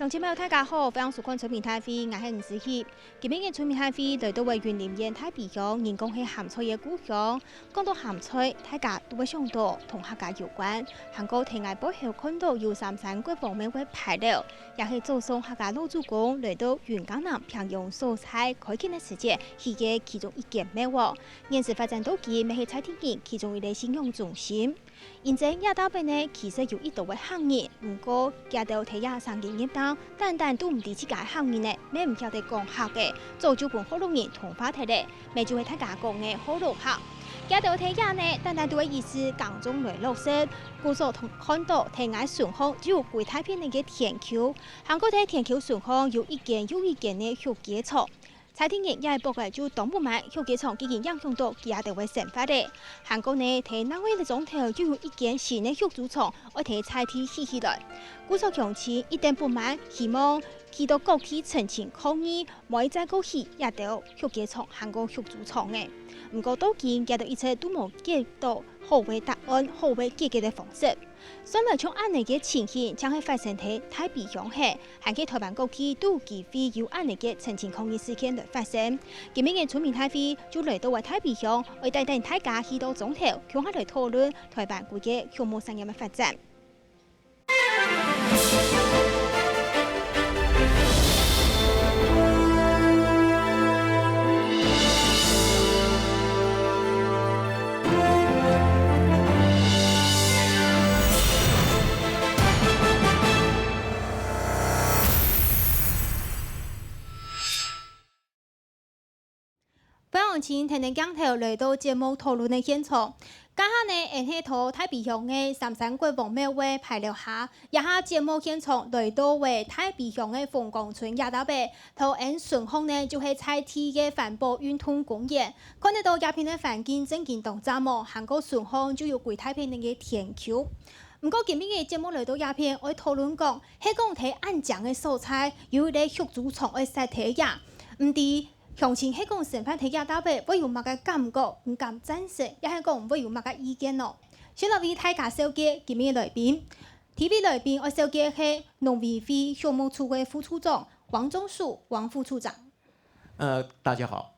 同志们大家好，欢迎收看《村民大会》，我是吴思琪。今日嘅村民大会来到位云林县太平乡，人讲係鹹菜嘅故鄉。講到鹹菜，大家都會想到同客家有關。韓國天涯背後看到有三山國方面嘅牌樓，也係早上客家老祖公來到雲江南平陽蔬菜開建嘅時節，係嘅其中一件咩喎？現時發展到今，咪係菜天園其中一個信用中心。現在亞道邊呢，其實有一道嘅行業，不過亞道睇亞上嘅業當，單都唔知自家行業呢，咩唔曉得講客嘅，早就本好多人同化睇咧，咪就係大家講嘅好老客。亞道睇亞呢，單都係意思港中來落實，故所同看到睇亞順巷就有幾大片嘅田丘，韓國睇田丘順巷有一間又一間嘅肉雞廠。菜天園也係博嘅就當不賣，肉雞廠已經影響到亞道嘅生活咧。韓國呢睇南威嘅總頭就有一間新嘅肉豬廠，我睇菜天起來。故所強調一定不賣，希望去到各地澄清抗議，冇再過去亞道肉雞廠、韓國肉豬廠嘅。唔過到今亞道一切都冇見到好為答案、好為解決嘅方式。相反，從安尼嘅情形，將係發生喺太平洋下，韓國台灣各地都有機會有安尼嘅澄清抗議事件來發生。今日嘅村民大會就來到為太平洋，為帶大家去到總頭，共下來討論台灣國嘅畜牧產業嘅發展。歡迎請聽聽鏡頭來到節目討論嘅現場。家下呢，沿係到太平洋嘅三山國王廟位牌樓下，一下節目現場來到為太平洋嘅鳳岡村亞道北，頭沿順巷呢就係菜地嘅環保運動公園。看得到亞片嘅環境正經當雜務，行過順巷就有幾大片嘅田丘。唔過今日嘅節目來到亞片，我討論講係講睇安江嘅蔬菜，有啲肉豬廠嘅實體呀，唔啲。詳情係講成番睇亞道北，會有乜個感覺？唔敢贊成，也係講會有乜個意見咯。先來為大家紹介今日嘅來賓 ，TV 來賓我紹介係農委會畜牧處嘅副處長王忠樹王副處長。大家好。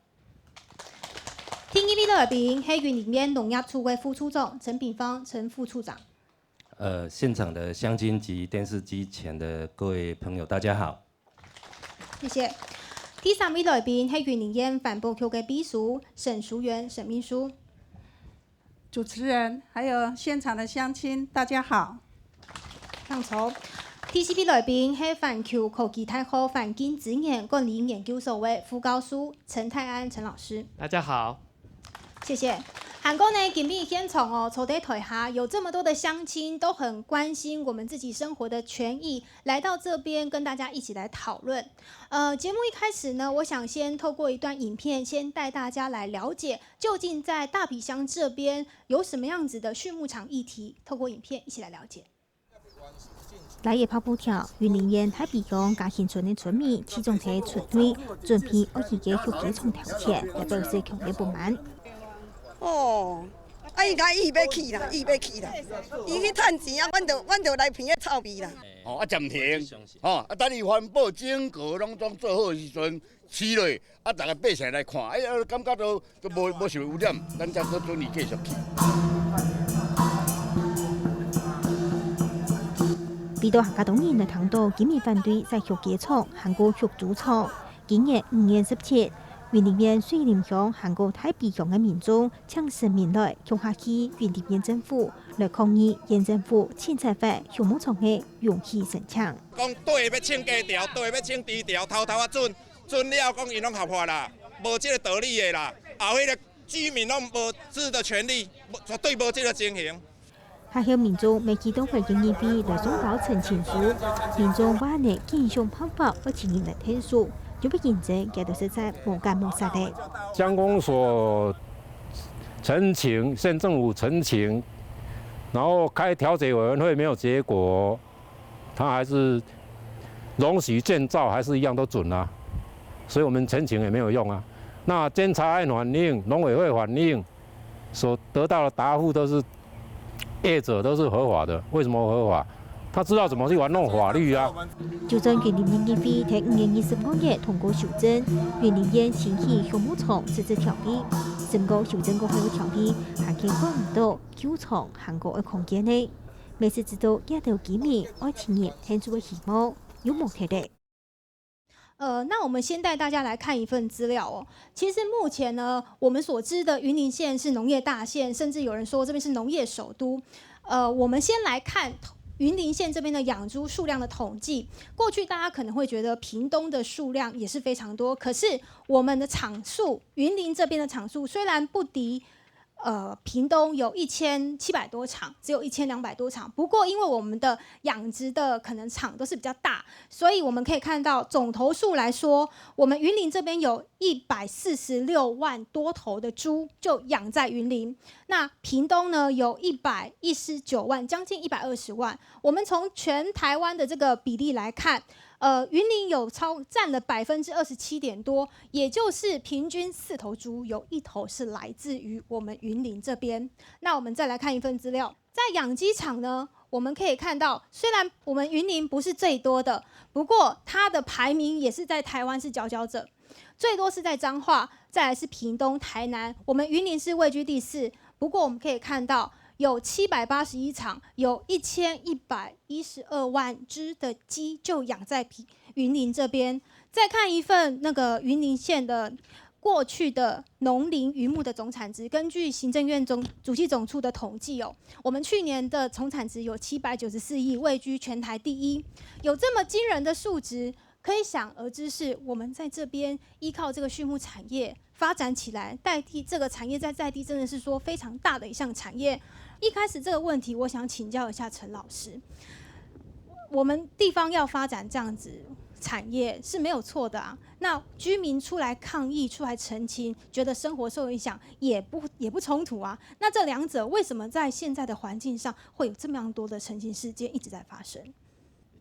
第二位來賓係雲林縣農業處嘅副處長陳炳芳陳副處長。現場的鄉親及電視機前的各位朋友，大家好。謝謝。第三位來賓係雲林縣環保局嘅秘書沈淑媛沈秘書。主持人還有現場的鄉親，大家好。當初第四位來賓係環球科技大學環境資源管理研究所嘅副教授陳泰安陳老師。大家好。謝謝。韓國呢，今日現場哦，坐在台下有這麼多的鄉親都很關心我們自己生活的權益，來到這邊跟大家一起來討論。節目一開始呢，我想先透過一段影片，先帶大家來了解究竟在大埤鄉這邊有什麼樣子的畜牧場議題。透過影片一起來了解。來夜跑步條，雲林縣太平洋嘉興村的村民其中喺村內準備惡意嘅肉雞廠調錢，也表示強烈不滿。哦，伊甲伊要去啦，伊要去啦，伊去趁錢啊，阮就來鼻個臭味啦。哦，暫停，等伊環保整個攏總做好的時陣，起落，大家百姓來看，感覺都無受污染，咱才可準備繼續去。為到客家黨員來談到今日反對在肉雞廠、韓國肉豬廠，今年5月17日。雲林縣水林鄉韓國太平洋嘅民眾搶市民來共下去雲林縣政府來抗議縣政府清拆法畜牧場嘅容器城牆。講對要清低調，對要清低調，偷偷啊準了，講伊攏合法啦，無這個道理嘅啦，後迄個居民攏無知的權利，絕對無這個情形。還有民眾未見到回應議會來送到澄清書，民眾話呢見上方法或前人來提訴。就不認證，也都是在無干無殺的。鄉公所澄清，縣政府澄清，然後開調解委員會沒有結果，他還是容許建造，還是一樣都準啊。所以我們澄清也沒有用啊。那監察案反映，農委會反映，所得到的答覆都是業者都是合法的，為什麼合法？他知道怎么去玩弄法律啊。就算云林县议会在5月25日通过修正云林县新起项目场自治条例，审过修正过后的条例还可以管唔到旧场韩国的空间内，每次知道也都几年爱青年天主的希望有冇睇的。那我们先带大家来看一份资料哦。其实目前呢，我们所知的云林县是农业大县，甚至有人说这边是农业首都。我们先来看云林县这边的养猪数量的统计。过去大家可能会觉得屏东的数量也是非常多，可是我们的场数，云林这边的场数虽然不敌屏东有1700多场，只有1200多场。不过，因为我们的养殖的可能场都是比较大，所以我们可以看到总头数来说，我们云林这边有146万多头的猪就养在云林。那屏东呢有119万，将近120万。我们从全台湾的这个比例来看。云林有占了27%点多，也就是平均4头猪有1头是来自于我们云林这边。那我们再来看一份资料，在养鸡场呢，我们可以看到，虽然我们云林不是最多的，不过它的排名也是在台湾是佼佼者，最多是在彰化，再来是屏东、台南，我们云林是位居第4。不过我们可以看到。有781场，有1112万只的鸡就养在云林这边。再看一份那个云林县的过去的农林渔牧的总产值，根据行政院主计总处的统计哦，我们去年的总产值有794亿，位居全台第1。有这么惊人的数值，可以想而知是我们在这边依靠这个畜牧产业发展起来，代替这个产业在地真的是说非常大的一项产业。一开始这个问题，我想请教一下陈老师，我们地方要发展这样子产业是没有错的啊。那居民出来抗议、出来澄清，觉得生活受影响，也不冲突啊。那这两者为什么在现在的环境上会有这么样多的澄清事件一直在发生？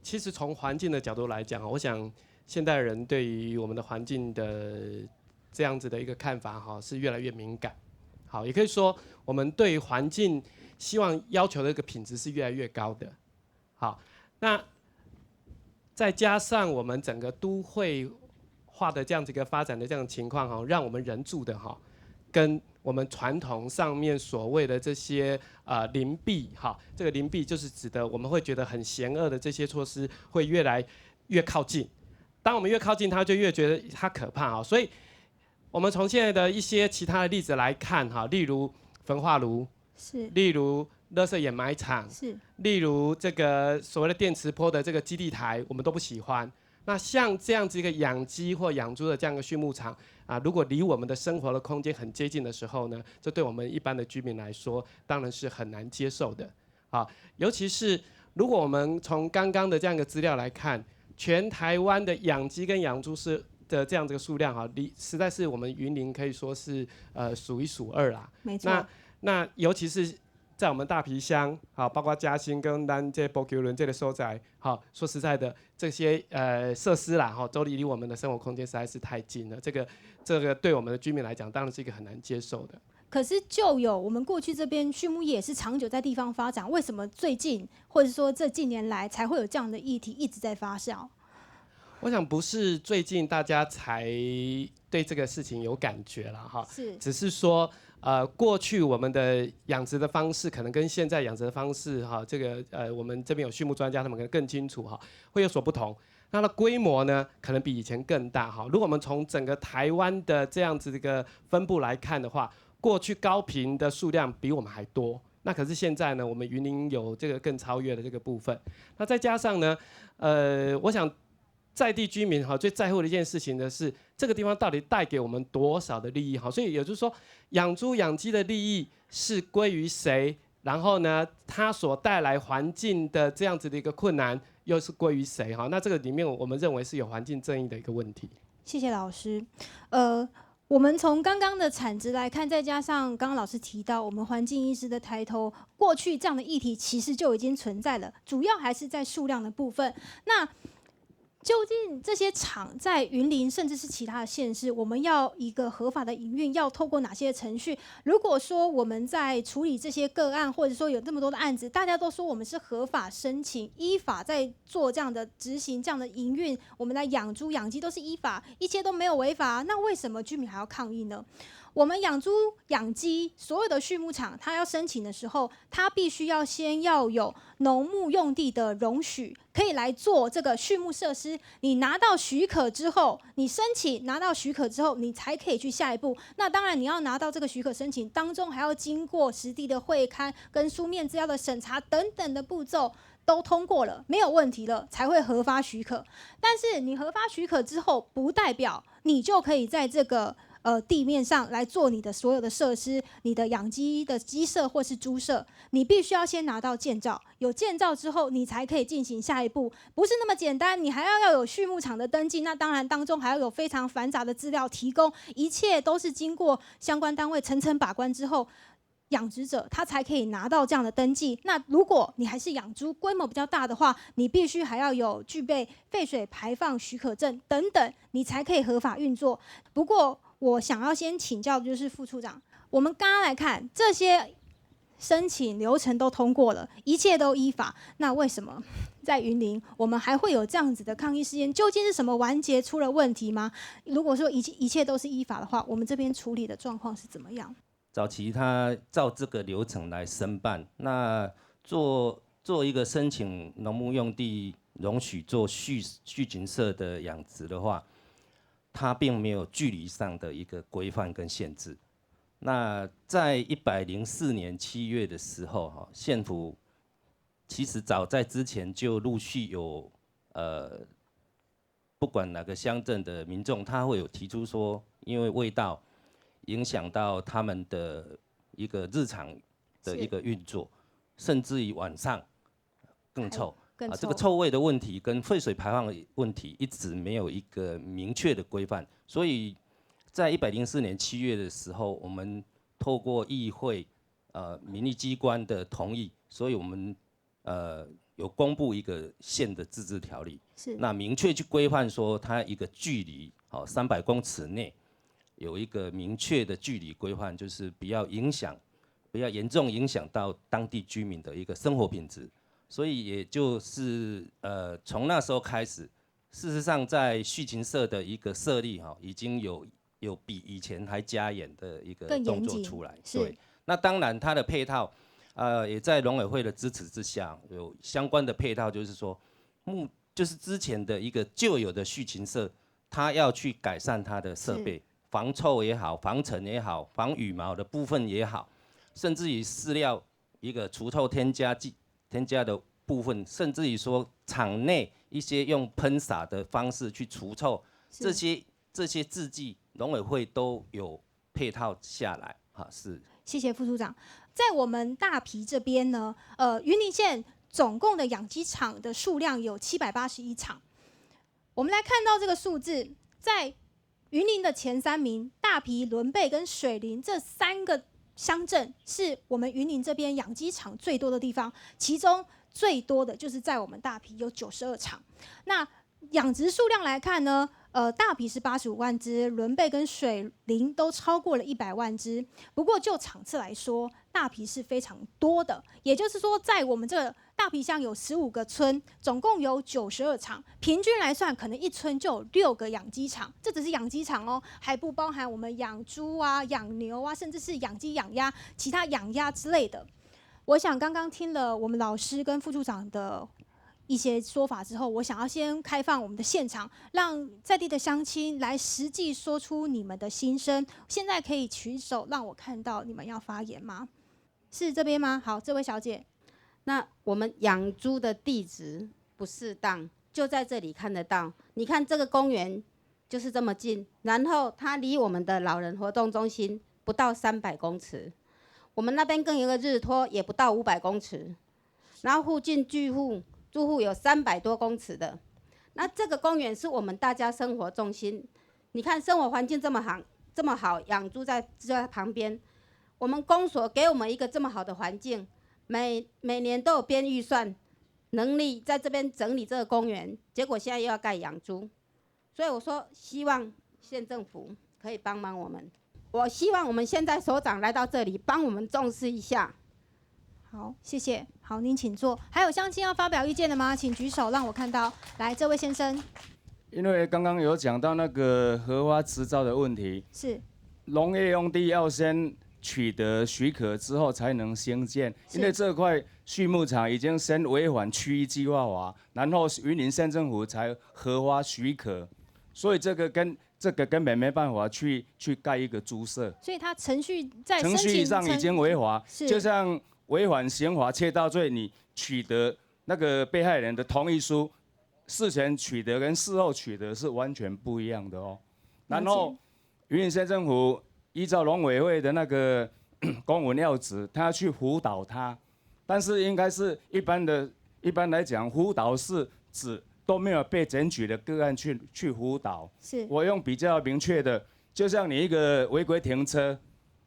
其实从环境的角度来讲，我想现代人对于我们的环境的这样子的一个看法哈，是越来越敏感。好，也可以说我们对环境希望要求的一个品质是越来越高的。好，那再加上我们整个都会化的这样子一个发展的这样的情况哈，让我们人住的哈，跟我们传统上面所谓的这些邻避哈，这个邻避就是指的我们会觉得很险恶的这些措施会越来越靠近。当我们越靠近它，就越觉得它可怕哈。所以，我们从现在的一些其他的例子来看哈，例如焚化炉，是，例如垃圾掩埋场，是，例如这个所谓的电磁波的这个基地台，我们都不喜欢。那像这样子一个养鸡或养猪的这样一个畜牧场啊，如果离我们的生活的空间很接近的时候呢，这对我们一般的居民来说，当然是很难接受的。啊，尤其是如果我们从刚刚的这样一个资料来看，全台湾的养鸡跟养猪的这样子的数量哈，实在是我们云林可以说是数1数2啦。没错。那尤其是在我们大皮乡，好，包括嘉兴跟咱这波球轮这个所在，好，说实在的，这些设施啦，哈，都离我们的生活空间实在是太近了。这个对我们的居民来讲，当然是一个很难接受的。可是就有我们过去这边畜牧业是长久在地方发展，为什么最近或者说这近年来才会有这样的议题一直在发酵？我想不是最近大家才对这个事情有感觉了哈，是，只是说过去我们的养殖的方式可能跟现在养殖的方式哈，这个我们这边有畜牧专家，他们可能更清楚哈，会有所不同。它的规模呢，可能比以前更大哈。如果我们从整个台湾的这样子的一个分布来看的话，过去高屏的数量比我们还多，那可是现在呢，我们云林有这个更超越的这个部分。那再加上呢，我想在地居民哈最在乎的一件事情呢是这个地方到底带给我们多少的利益哈。所以也就是说，养猪养鸡的利益是归于谁？然后呢，它所带来环境的这样子的一个困难又是归于谁哈？那这个里面我们认为是有环境正义的一个问题。谢谢老师。我们从刚刚的产值来看，再加上刚刚老师提到我们环境意识的抬头，过去这样的议题其实就已经存在了，主要还是在数量的部分。那究竟这些厂在云林甚至是其他的县市，我们要一个合法的营运，要透过哪些程序？如果说我们在处理这些个案，或者说有这么多的案子，大家都说我们是合法申请、依法在做这样的执行、这样的营运，我们来养猪养鸡都是依法，一切都没有违法，那为什么居民还要抗议呢？我们养猪养鸡，所有的畜牧场，它要申请的时候，它必须要先要有农牧用地的容许，可以来做这个畜牧设施。你拿到许可之后，你申请拿到许可之后，你才可以去下一步。那当然，你要拿到这个许可申请当中，还要经过实地的会勘跟书面资料的审查等等的步骤。都通过了，没有问题了，才会核发许可。但是你核发许可之后，不代表你就可以在这个地面上来做你的所有的设施，你的养鸡的鸡舍或是猪舍，你必须要先拿到建照，有建照之后，你才可以进行下一步，不是那么简单，你还要有畜牧场的登记，那当然当中还要有非常繁杂的资料提供，一切都是经过相关单位层层把关之后。养殖者他才可以拿到这样的登记。那如果你还是养猪，规模比较大的话，你必须还要有具备废水排放许可证等等，你才可以合法运作。不过我想要先请教的就是副处长，我们刚刚来看这些申请流程都通过了，一切都依法，那为什么在云林我们还会有这样子的抗议事件？究竟是什么环节出了问题吗？如果说一切都是依法的话，我们这边处理的状况是怎么样？早期他照这个流程来申办，那做一个申请农牧用地容许做畜禽舍的养殖的话，它并没有距离上的一个规范跟限制。那在104年7月的时候，县府其实早在之前就陆续有不管哪个乡镇的民众，他会有提出说，因为味道影响到他们的一个日常的一个运作，甚至于晚上更臭。这个臭味的问题跟废水排放的问题一直没有一个明确的规范，所以在104年7月的时候，我们透过议会民意机关的同意，所以我们有公布一个县的自治条例，那明确去规范说它一个距离300公尺内。有一个明确的距离规范，就是不要严重影响到当地居民的一个生活品质。所以也就是从那时候开始，事实上在畜禽舍的一个设立已经有比以前还加严的一个动作出来。对，那当然它的配套也在农委会的支持之下，有相关的配套，就是说就是之前的一个旧有的畜禽舍，它要去改善它的设备。防臭也好，防尘也好，防羽毛的部分也好，甚至于饲料一个除臭添加的部分，甚至于说场内一些用喷洒的方式去除臭，这些制剂，农委会都有配套下来。是。谢谢副处长。在我们大埤这边呢，云林县总共的养鸡场的数量有781场。我们来看到这个数字，在云林的前3名，大埤、仑背跟水林这3个乡镇是我们云林这边养鸡场最多的地方，其中最多的就是在我们大埤有92场。那养殖数量来看呢，大埤是85万只，仑背跟水林都超过了100万只。不过就场次来说，大埤是非常多的，也就是说，在我们这个大埤乡有15个村，总共有92场，平均来算，可能一村就有6个养鸡场。这只是养鸡场哦，还不包含我们养猪啊、养牛啊，甚至是养鸡、养鸭、其他养鸭之类的。我想刚刚听了我们老师跟副处长的一些说法之后，我想要先开放我们的现场，让在地的乡亲来实际说出你们的心声。现在可以举手让我看到你们要发言吗？是这边吗？好，这位小姐。那我们养猪的地质不适当，就在这里看得到。你看这个公园就是这么近，然后它离我们的老人活动中心不到300公尺，我们那边更有一个日托，也不到500公尺，然后附近住户有300多公尺的。那这个公园是我们大家生活重心。你看生活环境这么好，养猪在旁边，我们公所给我们一个这么好的环境，每年都有编预算，能力在这边整理这个公园，结果现在又要盖养猪，所以我说希望县政府可以帮忙我们。我希望我们现在首长来到这里，帮我们重视一下。好，谢谢。好，您请坐。还有乡亲要发表意见的吗？请举手，让我看到。来，这位先生。因为刚刚有讲到那个荷花执照的问题，是农业用地要先取得许可之后才能兴建，因为这块畜牧场已经先违反区域计划法，然后云林县政府才核发许可，所以这个根本没办法去盖一个猪舍。所以他程序在程序上已经违法，就像违反刑法窃盗罪，你取得那个被害人的同意书，事前取得跟事后取得是完全不一样的哦。然后云林县政府依照农委会的那个公文要旨，他要去辅导他，但是应该是一般来讲，辅导是指都没有被检举的个案去辅导。是我用比较明确的，就像你一个违规停车，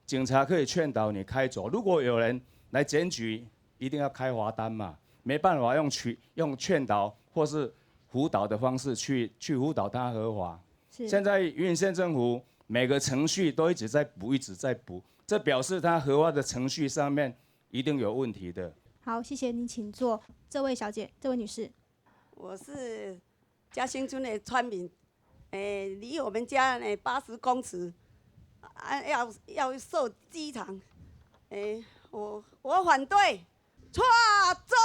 警察可以劝导你开走，如果有人来检举，一定要开罚单嘛，没办法用劝导或是辅导的方式去辅导他合法。现在云林县政府每个程序都一直在补，这表示他合法的程序上面一定有问题的。好，谢谢您，请坐。这位小姐，这位女士。我是嘉兴村的村民，离我们家80公尺，要设机场，我反对，蔡总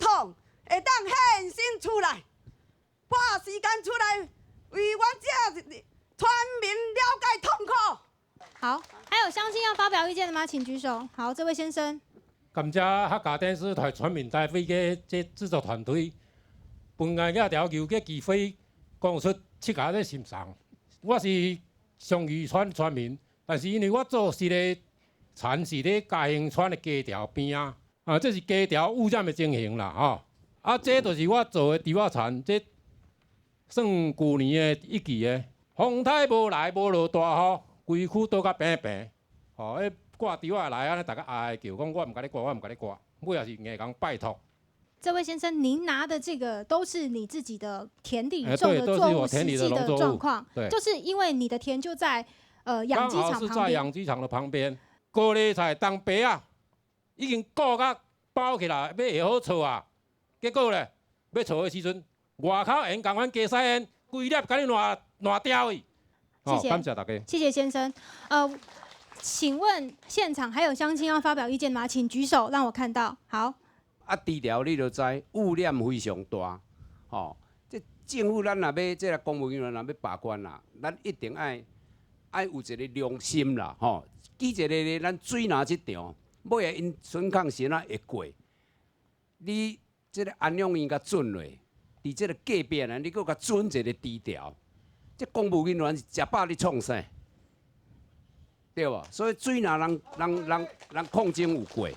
统会当现身出来，把时间出来为我这村民了解痛苦。好，还有乡亲要发表意见的吗？请举手。好，这位先生。感谢客家电视台全民大会嘅这制作团队。本案嘅调求嘅机会讲出七家嘅心声。我是上渔村村民，但是因为我做事咧，田是咧嘉兴村的街条边啊，这是街条污染的情形啦吼。啊，这就是我做的猪仔田，这算旧年的一期的。风台无来，无落大雨，规区倒甲平平。吼，迄挂猪仔来安尼，大家哀叫讲我唔甲你挂，尾也是硬讲拜托。这位先生，您拿的这个都是你自己的田里种的作物实际的状况，就是因为你的田就在养鸡场旁边。刚好是在养鸡场的旁边，高丽菜、东白啊，已经顾甲包起来，要下好厝啊。结果咧，要厝的时阵，外口烟共款加塞烟，规粒甲你烂掉去。谢谢，感谢大家。谢谢先生。请问现场还有乡亲要发表意见吗？请举手，让我看到。好。啊，低调你就知污染非常大，吼！这政府咱若要这个公务员若要把关啦，咱一定爱有一个良心啦，吼！记一个咧，咱水拿这场，尾下因孙康先啊会过，你这个安养院甲准落，伫这个隔壁啊，你搁甲准一个低调，这公务员是食饱你创啥？对无？所以水若人控制有过。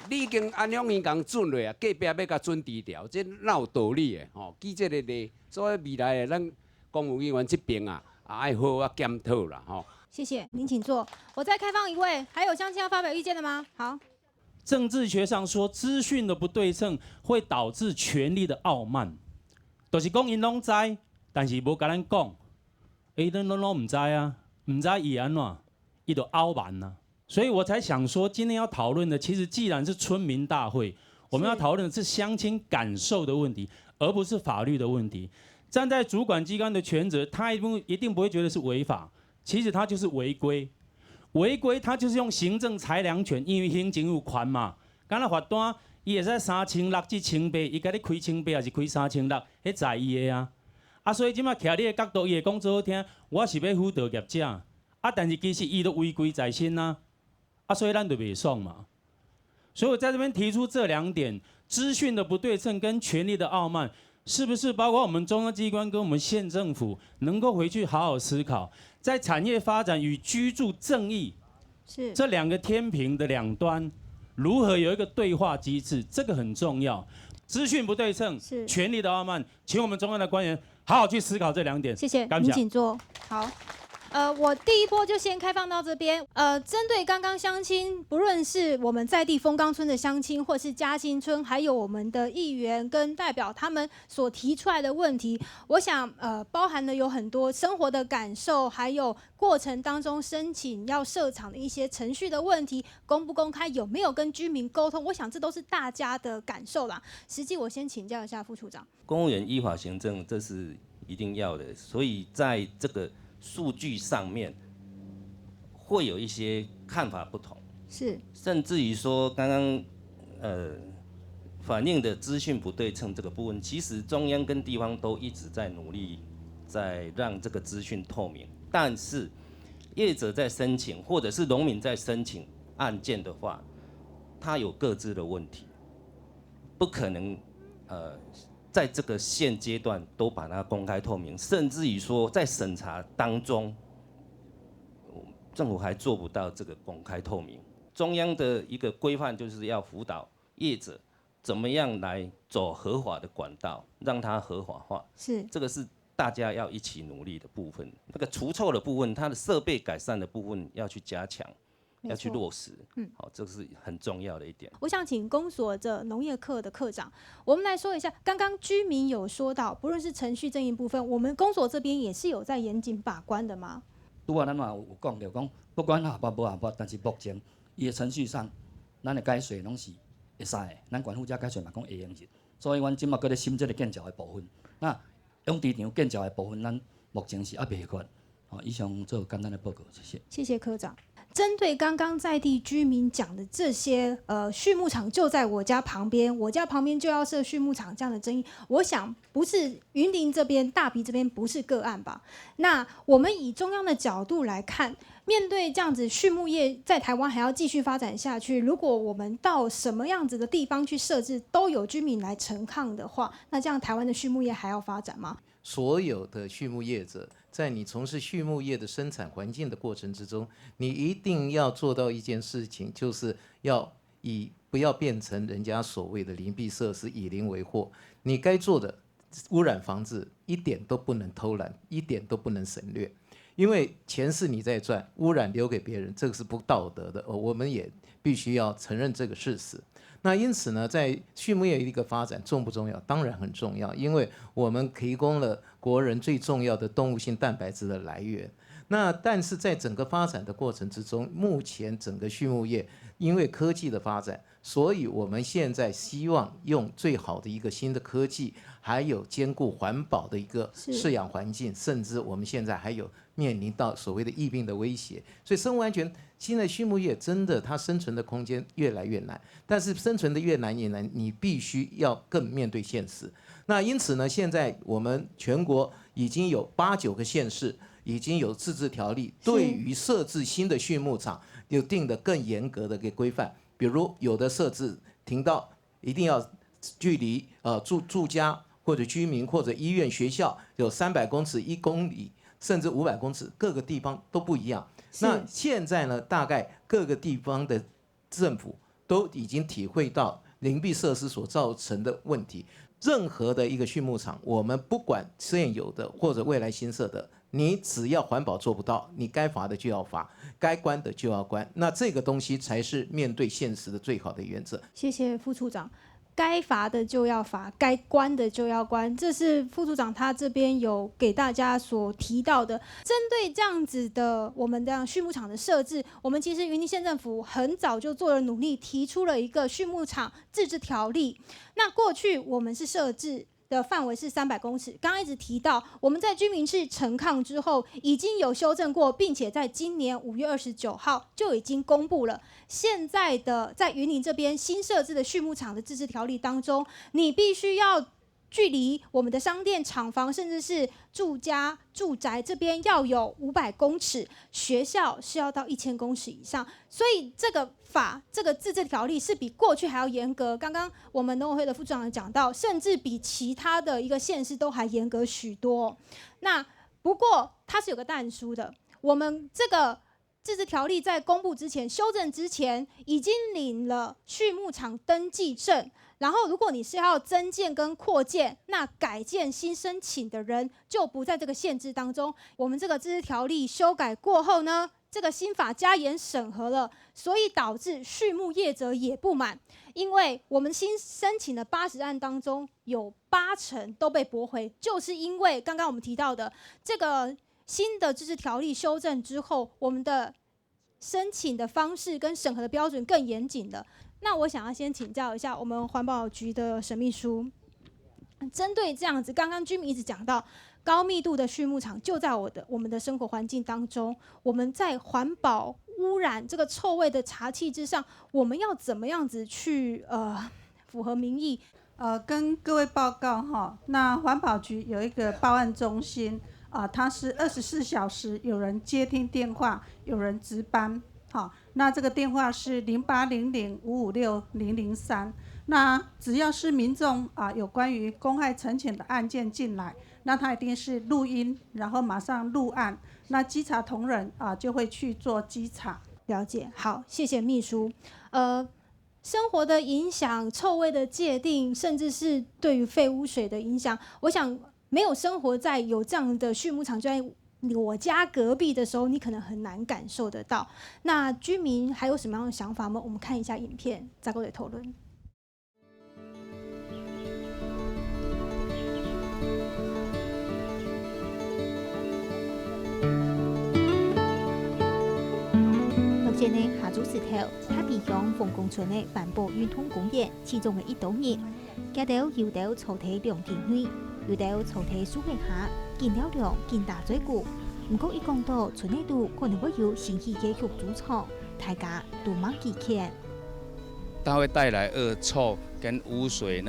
你已经安养院共准落啊，隔壁要甲准低调，这哪有道理的吼？记这个咧，所以未来的咱公务员这边啊，爱好好检讨啦吼。谢谢，您请坐。我再开放一位，还有乡亲要发表意见的吗？好。政治学上说，资讯的不对称会导致权力的傲慢，就是讲因拢知，但是无甲咱讲，咱拢唔知啊，唔知伊安怎，伊就傲慢啊。所以我才想说，今天要讨论的，其实既然是村民大会，我们要讨论的是乡亲感受的问题，而不是法律的问题。站在主管机关的权责，他一定不会觉得是违法，其实他就是违规。违规他就是用行政裁量权，因为行政有权嘛。敢若罚单，伊会使3600、1800，伊甲你开1800还是开3600，迄在伊的啊。所以即马徛你的角度，伊会讲最好听，我是要辅导业者，但是其实伊都违规在身啊。所以咱就袂爽嘛。所以我在这边提出这2点：资讯的不对称跟权力的傲慢，是不是包括我们中央机关跟我们县政府能够回去好好思考，在产业发展与居住正义这2个天平的两端，如何有一个对话机制？这个很重要。资讯不对称，权力的傲慢，请我们中央的官员好好去思考这2点。谢谢，您请坐。好。我第一波就先开放到这边。针对刚刚乡亲，不论是我们在地丰冈村的乡亲，或是嘉兴村，还有我们的议员跟代表他们所提出来的问题，我想包含了有很多生活的感受，还有过程当中申请要设厂的一些程序的问题，公不公开，有没有跟居民沟通，我想这都是大家的感受啦。实际我先请教一下副处长，公务员依法行政这是一定要的，所以在这个数据上面会有一些看法不同，是，甚至于说刚刚反映的资讯不对称这个部分，其实中央跟地方都一直在努力，在让这个资讯透明。但是业者在申请，或者是农民在申请案件的话，他有各自的问题，不可能在这个现阶段都把它公开透明，甚至于说在审查当中，政府还做不到这个公开透明。中央的一个规范就是要辅导业者怎么样来走合法的管道，让它合法化。是，这个是大家要一起努力的部分。那个除臭的部分，它的设备改善的部分要去加强。要去落实，好，这是很重要的一点。我想请公所的农业课的课长，我们来说一下，刚刚居民有说到，不论是程序正义部分，我们公所这边也是有在严谨把关的吗？拄啊，咱嘛有讲着讲，不管合法无合法，但是目前伊的程序上，咱的解说拢是会使的，咱管护者解说嘛讲会用的，所以阮即马搁咧审这个建造的部分，那用地场建造的部分，咱目前是还未决。好，以上做简单的报告，谢谢。谢谢科长。针对刚刚在地居民讲的这些，畜牧场就在我家旁边，我家旁边就要设畜牧场这样的争议，我想不是云林这边、大埤这边不是个案吧？那我们以中央的角度来看，面对这样子畜牧业在台湾还要继续发展下去，如果我们到什么样子的地方去设置都有居民来陈抗的话，那这样台湾的畜牧业还要发展吗？所有的畜牧业者，在你从事畜牧业的生产环境的过程之中，你一定要做到一件事情，就是不要变成人家所谓的邻避设施，以邻为壑。你该做的污染防治一点都不能偷懒，一点都不能省略，因为钱是你在赚，污染留给别人，这个是不道德的。我们也必须要承认这个事实。那因此呢，在畜牧业的一个发展重不重要？当然很重要，因为我们提供了国人最重要的动物性蛋白质的来源。那但是在整个发展的过程之中，目前整个畜牧业因为科技的发展，所以我们现在希望用最好的一个新的科技，还有兼顾环保的一个饲养环境，甚至我们现在还有面临到所谓的疫病的威胁，所以生物安全现在畜牧业真的它生存的空间越来越难，但是生存的越难越难，你必须要更面对现实。那因此呢，现在我们全国已经有8、9个县市已经有自治条例，对于设置新的畜牧场有定的更严格的规范，比如有的设置停到一定要距离住家或者居民或者医院学校有300公尺、1公里，甚至500公尺，各个地方都不一样。那现在呢，大概各个地方的政府都已经体会到邻避设施所造成的问题。任何的一个畜牧场，我们不管现有的或者未来新设的，你只要环保做不到，你该罚的就要罚，该关的就要关。那这个东西才是面对现实的最好的原则。谢谢副处长。该罚的就要罚，该关的就要关，这是副处长他这边有给大家所提到的。针对这样子的我们的畜牧场的设置，我们其实云林县政府很早就做了努力，提出了一个畜牧场自治条例。那过去我们是设置的范围是300公尺，刚刚一直提到，我们在居民室陈抗之后已经有修正过，并且在今年5月29号就已经公布了。现在的在云林这边新设置的畜牧场的自治条例当中，你必须要距离我们的商店、厂房，甚至是住家、住宅这边要有500公尺，学校是要到1000公尺以上。所以这个这个自治条例是比过去还要严格。刚刚我们农委会的副处长讲到，甚至比其他的一个县市都还严格许多。那不过它是有个但书的，我们这个自治条例在公布之前、修正之前，已经领了畜牧场登记证。然后，如果你是要增建跟扩建，那改建新申请的人就不在这个限制当中。我们这个自治条例修改过后呢，这个新法加严审核了，所以导致畜牧业者也不满，因为我们新申请的80案当中，有80%都被驳回，就是因为刚刚我们提到的这个新的自治条例修正之后，我们的申请的方式跟审核的标准更严谨了。那我想要先请教一下我们环保局的沈秘书，针对这样子，刚刚居民一直讲到高密度的畜牧场就在我们的生活环境当中，我们在环保污染这个臭味的查碛之上，我们要怎么样子去符合民意？跟各位报告哈，那环保局有一个报案中心它是24小时有人接听电话，有人值班。好，那这个电话是0800556003。那只要是民众有关于公害陈情的案件进来，那他一定是录音，然后马上录案，那稽查同仁就会去做稽查。了解，好，谢谢秘书。生活的影响、臭味的界定，甚至是对于废污水的影响，我想没有生活在有这样的畜牧场就在我家隔壁的时候，你可能很难感受得到。那居民还有什么样的想法吗？我们看一下影片，再过来讨论。目前呢，下组石头，太平乡凤公村的环保运动公园其中的一道日，街道有道草地亮天绿，有道草地树荫下。见了量见大嘴骨，不过一讲到村内度可能会有新起的肉猪场，大家都蛮期待。它会带来恶臭跟污水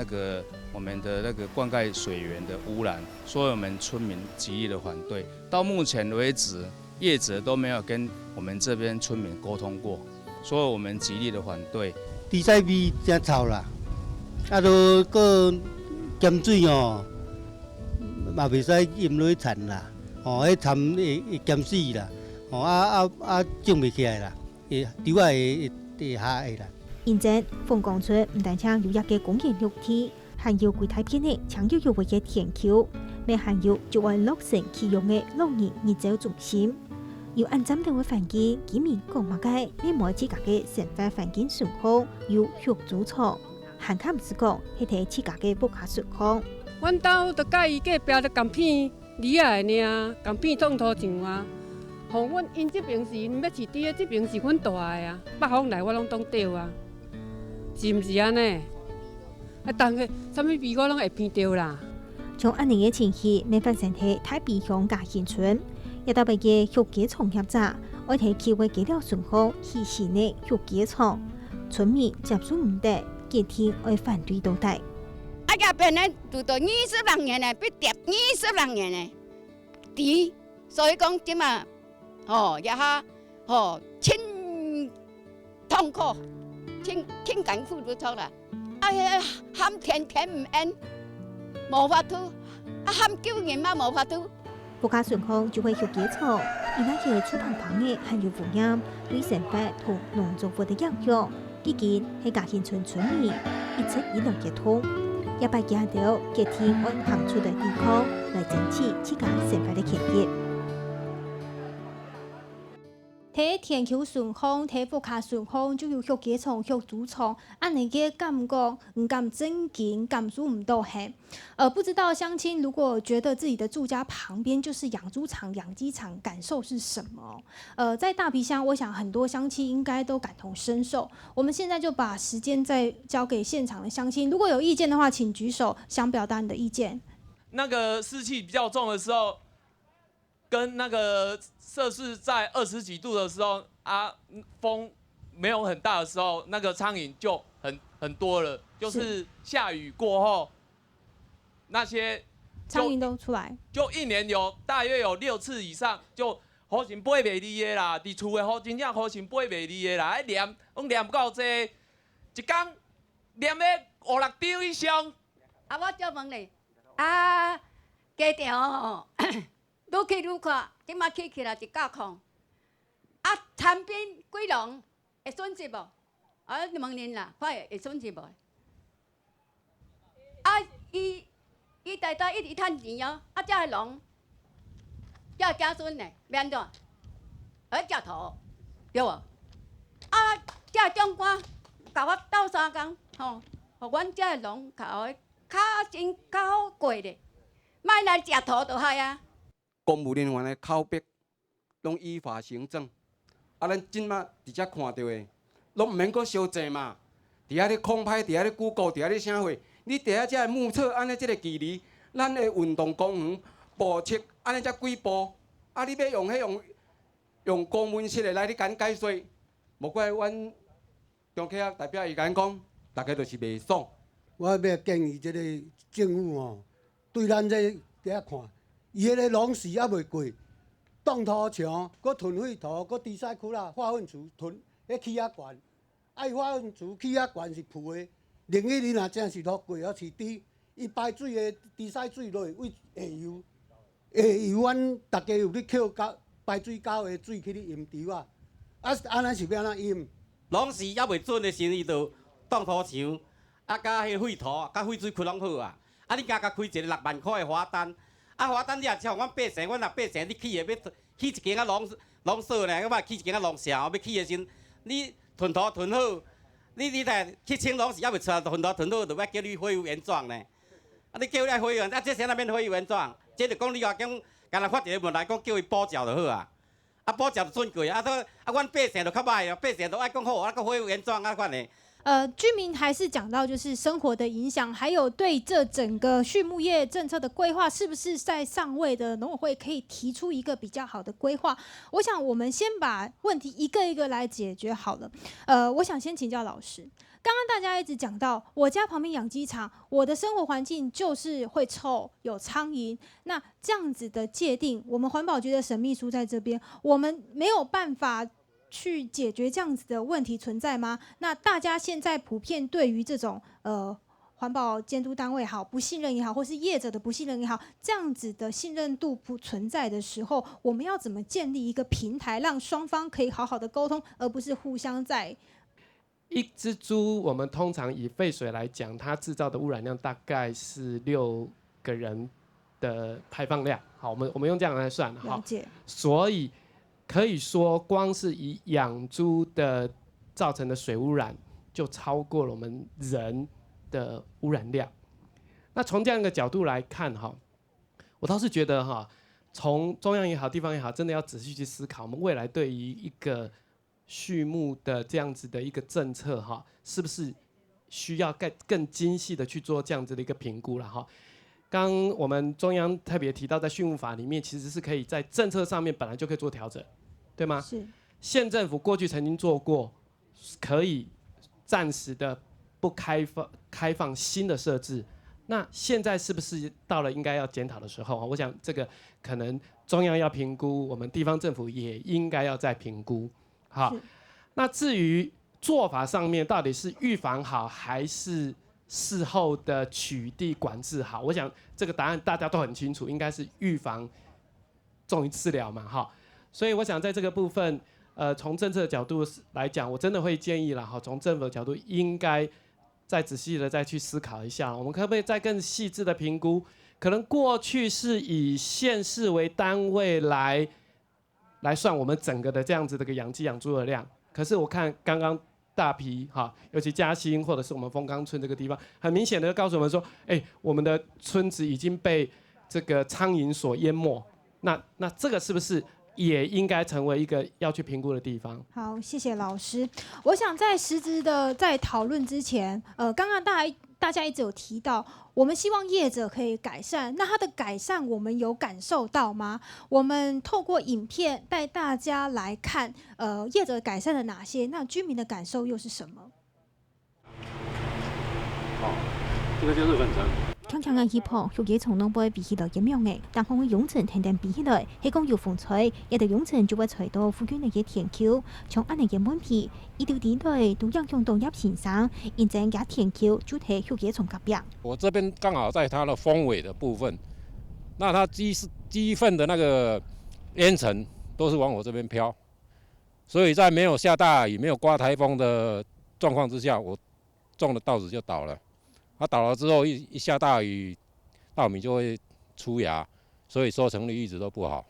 我们的灌溉水源的污染，所以我们村民极力的反对。到目前为止，业者都没有跟我们这边村民沟通过，所以我们极力的反对。地菜味真臭啦，都个咸水哦。嘛袂使淹落去田啦，迄田会咸死啦，种袂起来啦，稻会下个啦。现在凤江村唔但仅有一个公园绿地，还有几大片的长又有位嘅田丘，咩还有就按落成启用的老年日照中心。有按针对嘅环境，居民讲嘛嘅，你每自家嘅生活环境顺好，有育猪场，还卡唔是讲迄睇自家嘅不卡顺康。阮兜就甲伊隔壁的钢片离啊的尔，钢片种土墙啊。互阮因这边是因要饲猪的，这边是阮大的啊。北风来我拢当钓啊，是毋是安尼？当个啥物味我拢会闻到啦。从安尼的情形，没发生喺太平乡嘉兴村，一大笔嘅育鸡场业者，爱睇企划给了顺好去市内育鸡场，村民接受唔得，今天爱反对倒台。那边呢，住到20人呢，比叠20人呢，低，所以讲点啊，也哈，真痛苦，真艰苦就错啦。喊天唔应，无法度，喊救人嘛无法度。不加顺康就会育鸡场，而那些粗胖胖的含有污染，对生活同农作物的影响，已经喺嘉兴村村民一直以来接通。也把家到各天按行出的地方来争取自家生活的权益。睇田丘顺风，睇副卡顺风，就有育鸡场、育猪场，安尼嘅感觉唔敢正经，感受唔到嘿。不知道乡亲如果觉得自己的住家旁边就是养猪场、养鸡场，感受是什么？在大皮乡，我想很多乡亲应该都感同身受。我们现在就把时间再交给现场的乡亲，如果有意见的话，请举手，想表达你的意见。那个湿气比较重的时候，跟那个摄氏在20几度的时候风没有很大的时候，那个苍蝇就很多了。就是下雨过后，那些苍蝇都出来，就一年大约有6次以上，就好像飞袂离的啦。伫厝的好真正好像飞袂离的啦，拢念够济，一天念咧5、6张以上。我再问你，家场吼。愈去愈看，即马起来一架空。田边几农会损失无？你问恁啦，看会损失无？伊代代一直趁钱哦，啊，遮个农，遮子孙呢，免怎？食土，对无？啊，遮长官甲我斗3工，吼，互阮遮个农甲我较真较好过咧，莫来食土就害啊。公务人员的口碑拢依法行政，啊，咱即马伫遮看到的，拢毋免阁烧济嘛。伫遐咧空拍，伫遐咧举高，伫遐咧啥货？你伫遐遮目测安尼即个距离，咱的运动公园步测安尼才几步，啊，你要用公文式的来你甲解说，无怪阮中客代表伊甲讲，大家就是袂爽。我要建议即个政府哦，对咱这伫遐看，伊迄个农事还袂过，动土墙，搁囤废土，搁猪屎窟啦、化粪池囤，迄起啊悬，啊伊化粪池起啊悬是浮的，另一你若真是落过啊是猪，伊排水的猪屎水落去为下游阮大家有咧捡到排水沟的水去咧淹猪啊，安尼是要安怎淹？农事还袂准的时，伊就动土墙，啊，甲迄废土、甲废水窟拢好啊。啊，你甲开一个6万块的罚单，啊，罚单你也像阮百姓，阮若百姓你起的要起一间啊农舍呢，要起一间啊农舍，要起的时，你囤土囤好，你来去清农时还袂出来，囤土囤好，就要叫你恢复原状呢。啊，你叫你恢复原，啊，这啥那免恢复原状？这就讲你话讲，干那发一个问题，讲叫伊补缴就好啊。啊，补缴就准过啊，阮百姓就较歹啊，百姓都爱讲好，啊，个恢复原状啊款呢。居民还是讲到就是生活的影响，还有对这整个畜牧业政策的规划，是不是在上位的农委会可以提出一个比较好的规划？我想我们先把问题一个一个来解决好了。我想先请教老师，刚刚大家一直讲到我家旁边养鸡场，我的生活环境就是会臭，有苍蝇，那这样子的界定，我们环保局的沈秘书在这边，我们没有办法去解决这样子的问题存在吗？那大家现在普遍对于这种环保监督单位好不信任也好，或是业者的不信任也好，这样子的信任度不存在的时候，我们要怎么建立一个平台，让双方可以好好的沟通，而不是互相在一只猪，我们通常以废水来讲，它制造的污染量大概是6个人的排放量。好，我们用这样来算哈。了解。所以可以说，光是以养猪的造成的水污染，就超过了我们人的污染量。那从这样一个角度来看哈，我倒是觉得哈，从中央也好，地方也好，真的要仔细去思考，我们未来对于一个畜牧的这样子的一个政策哈，是不是需要更精细的去做这样子的一个评估了哈？刚我们中央特别提到，在畜牧法里面其实是可以在政策上面本来就可以做调整，对吗？是。县政府过去曾经做过，可以暂时的不开放新的设置。那现在是不是到了应该要检讨的时候？我想这个可能中央要评估，我们地方政府也应该要再评估。好，那至于做法上面到底是预防好还是事后的取缔管制好？我想这个答案大家都很清楚，应该是预防重于治疗嘛，哈。所以我想在这个部分，从政策的角度来讲，我真的会建议啦，哈，从政府的角度应该再仔细的再去思考一下，我们可不可以再更细致的评估？可能过去是以县市为单位来算我们整个的这样子的一个养鸡养猪的量，可是我看刚刚大批哈，尤其嘉兴或者是我们丰冈村这个地方，很明显的告诉我们说，我们的村子已经被这个苍蝇所淹没，那这个是不是也应该成为一个要去评估的地方？好，谢谢老师。我想在实质的在讨论之前，刚刚大家一直有提到，我们希望业者可以改善，那它的改善我们有感受到吗？我们透过影片带大家来看，业者改善了哪些？那居民的感受又是什么？这个就是粉尘。强强嘅气泡，肉野从东北比起來咁樣嘅，但風嘅湧泉停停比起來，係講要風吹，一條湧泉就會吹到附近嘅田橋，從安尼嘅問題，一條地內都影響到入田上，現在嘅田橋就係肉野從隔壁。我這邊剛好在它的風尾的部分，那它雞糞的那個煙塵都是往我這邊飄，所以在沒有下大雨、沒有刮颱風的狀況之下，我種的稻子就倒了。它倒了之后一下大雨，稻米就会出芽，所以收成率一直都不好。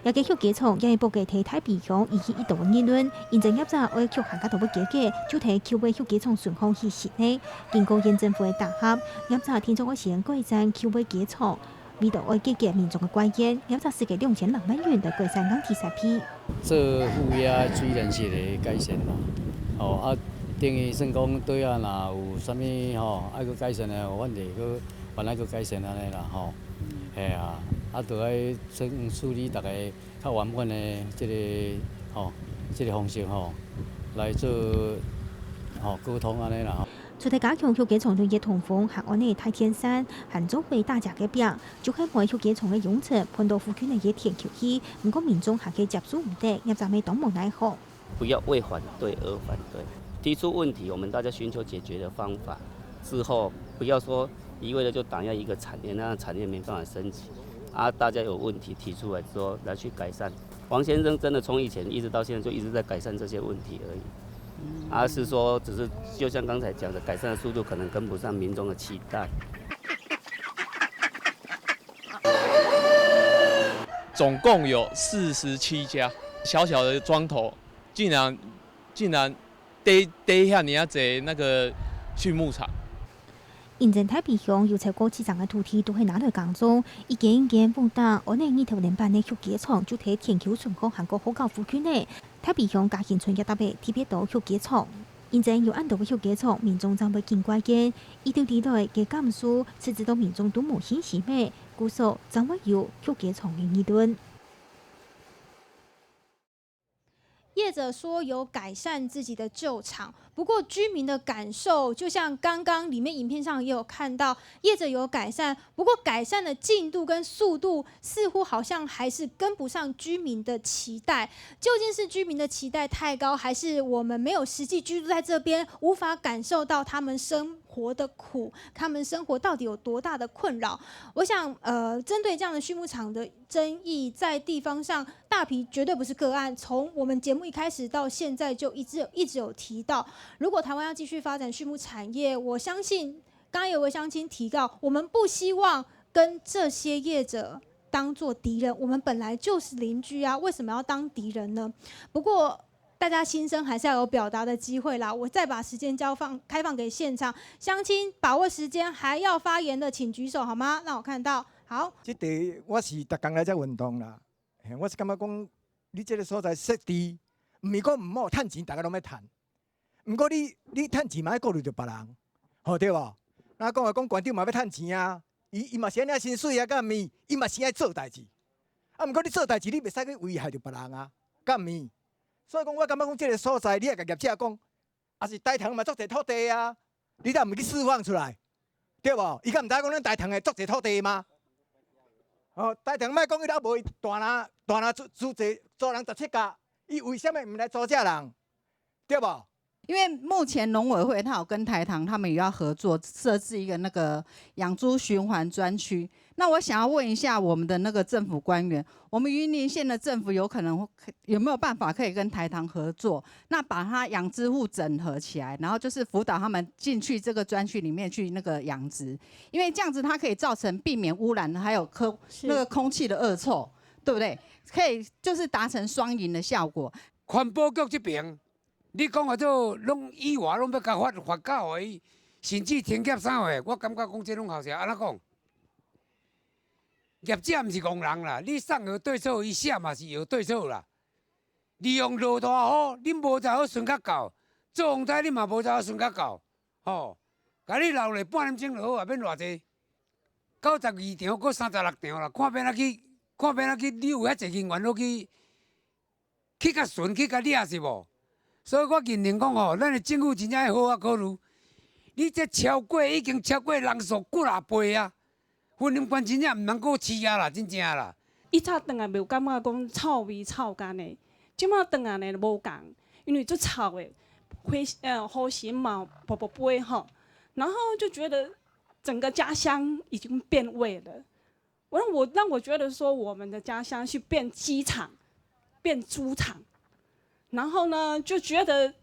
也个休假创也报给提台北乡以及一度议论，现在业者为曲行家头要加价，就提求为休假创顺风去实呢。经过县政府的打合，业者听从我先改善求为假创，为到为解决民众的关言，业者是给2600万元的改善钢铁产品。做副业水电室的改善啦，啊，等于算讲对啊，若有啥物爱去改善的问题，去原来去改善安尼啦嘿啊。就爱处理大家较原本的这个方式来做沟通安尼啦。除了加强休假创对业通风，和安内太天山、和周围大家嘅表，就喺每休假创嘅用程，碰到附近嘅野田桥起，不过民众还可以接受唔得，业者咪当无奈何。不要为反对而反对，提出问题，我们大家寻求解决的方法之后，不要说一味的就打压一个产业，那产业没办法升级。大家有问题提出来之后来去改善。王先生真的从以前一直到现在就一直在改善这些问题而已，是说只是就像刚才讲的，改善的速度可能跟不上民众的期待。总共有47家小小的庄头，竟然逮下你要在那个畜牧场。现在台北乡有超过700个土地都系拿来耕种，一间碰到我哋2头年办的休假创就喺田桥村口韩国好高附近呢。台北乡嘉兴村一大笔特别多休假创，现在有按到嘅休假创，民众将会见怪嘅，一条地来嘅甘肃，甚至到民众都无信心咩，故所将会有休假创嘅议论。业者说有改善自己的旧厂，不过居民的感受，就像刚刚里面影片上也有看到，业者有改善，不过改善的进度跟速度似乎好像还是跟不上居民的期待。究竟是居民的期待太高，还是我们没有实际居住在这边，无法感受到他们生活的苦，他们生活到底有多大的困扰？我想，针对这样的畜牧场的争议，在地方上，大皮绝对不是个案。从我们节目一开始到现在，就一直有提到，如果台湾要继续发展畜牧产业，我相信刚刚有位乡亲提到，我们不希望跟这些业者当作敌人，我们本来就是邻居啊，为什么要当敌人呢？不过，大家心声还是要有表达的机会啦。我再把时间开放给现场乡亲，把握时间还要发言的，请举手好吗？让我看到。好，这地我是逐工来这运动啦。我是感觉讲，你这个所在设地，唔是讲唔好，趁钱大家拢要趁。不过你趁钱嘛要顾虑着别人，对无？那讲馆长嘛要趁钱啊，伊嘛是安尼薪水啊，干咪？伊嘛是爱做代志。不过你做代志，你袂使去危害着别人啊，干咪？所以讲，我感觉讲，这个所在，你也甲业者讲，也是大塘嘛足侪土地啊，你敢毋去释放出来，对无？伊敢毋知讲咱大塘的足侪土地吗？大塘莫讲伊了无大拿租人17家，伊为什么毋来租这人，对无？因为目前农委会他有跟台糖他们也要合作设置一个那个养猪循环专区。那我想要问一下我们的那个政府官员，我们云林县的政府有没有办法可以跟台糖合作，那把它养殖户整合起来，然后就是辅导他们进去这个专区里面去那个养殖，因为这样子它可以造成避免污染，还有那个空气的恶臭，对不对？可以就是达成双赢的效果。环保局这边。你讲话做拢以外拢要甲发稿互伊，甚至停业啥货，我感觉讲这种效果安怎讲？业者毋是戆人啦，你送有对错，伊写嘛是有对错啦。利用落大雨，恁无才好顺较到；做风台，恁嘛无才好顺较到。甲你留咧半点钟就好，也免偌济。92场，搁36场啦，看变哪去，你有遐济人员落去较顺，去较掠是无？所以我认定讲咱的政府真正要好好考虑。你这已经超过人数几啊倍啊！婚姻关真正毋通搁饲啊啦，真正啦。以前当然袂有感觉讲臭味臭干的，即马当然呢无共，因为做臭的，呼吸嘛啵飞吼，然后就觉得整个家乡已经变味了。让我觉得说，我们的家乡是变鸡场，变猪场。然后呢，就觉得